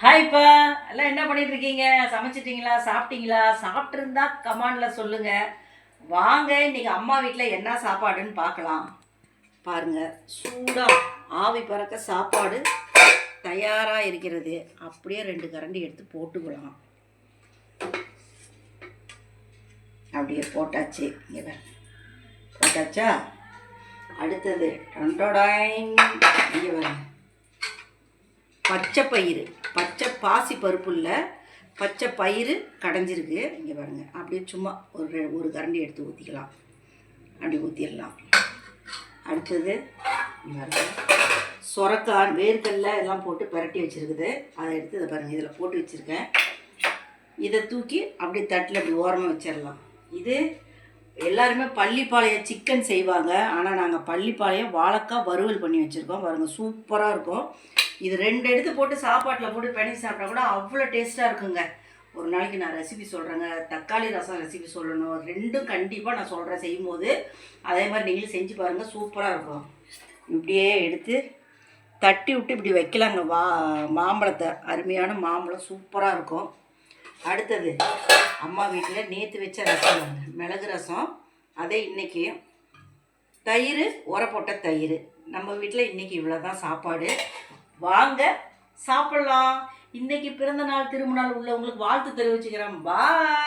ஹாய்ப்பா. எல்லாம் என்ன பண்ணிட்டு இருக்கீங்க? சமைச்சிட்டீங்களா? சாப்பிட்டீங்களா? சாப்பிட்ருந்தா கமெண்ட்ல சொல்லுங்க. வாங்க இன்னைக்கு அம்மா வீட்டில் என்ன சாப்பாடுன்னு பார்க்கலாம். பாருங்க, சூடா ஆவி பறக்க சாப்பாடு தயாரா இருக்கிறது. அப்படியே 2 கரண்டி எடுத்து போட்டுக்கலாம். அப்படியே போட்டாச்சு. இங்கே போட்டாச்சா? அடுத்தது டொண்டோடாயின் இங்கே பாருங்க, பச்சை பயிறு, பச்சை பாசி பருப்பு இல்லை, பச்சை பயிறு கடைஞ்சிருக்கு. இங்கே பாருங்கள், அப்படியே சும்மா ஒரு கரண்டி எடுத்து ஊற்றிக்கலாம். அப்படி ஊற்றிடலாம். அடுத்தது சொரக்காய், வேர்க்கடலை எல்லாம் போட்டு பிரட்டி வச்சுருக்குது. அதை எடுத்து இதை பாருங்கள், இதில் போட்டு வச்சுருக்கேன். இதை தூக்கி அப்படியே தட்டில் அப்படி ஓரமாக வச்சிடலாம். இது எல்லாருமே பள்ளிப்பாளையம் சிக்கன் செய்வாங்க. ஆனால் நாங்கள் பள்ளிப்பாளையம் வாழைக்காய் வறுவல் பண்ணி வச்சுருக்கோம். பாருங்கள், சூப்பராக இருக்கும். இது 2 எடுத்து போட்டு சாப்பாட்டில் போட்டு பிணைச்சி சாப்பிட்டா கூட அவ்வளோ டேஸ்ட்டாக இருக்குங்க. ஒரு நாளைக்கு நான் ரெசிபி சொல்கிறேங்க. தக்காளி ரசம் ரெசிபி சொல்லணும். 2ம் கண்டிப்பாக நான் சொல்கிறேன் செய்யும்போது. அதே மாதிரி நீங்களும் செஞ்சு பாருங்கள், சூப்பராக இருக்கும். இப்படியே எடுத்து தட்டி விட்டு இப்படி வைக்கலாங்க. மாம்பழத்தை, அருமையான மாம்பழம் சூப்பராக இருக்கும். அடுத்தது அம்மா வீட்டில் நேற்று வச்ச ரசம், மிளகு ரசம். அதே இன்றைக்கி தயிர், போட்ட தயிர். நம்ம வீட்டில் இன்றைக்கி இவ்வளோ தான் சாப்பாடு. வாங்க சாப்பிடலாம். இன்னைக்கு பிறந்த நாள் திருமண நாள் உள்ளவங்களுக்கு வாழ்த்து தெரிவிச்சுக்கிறேன். பாய்.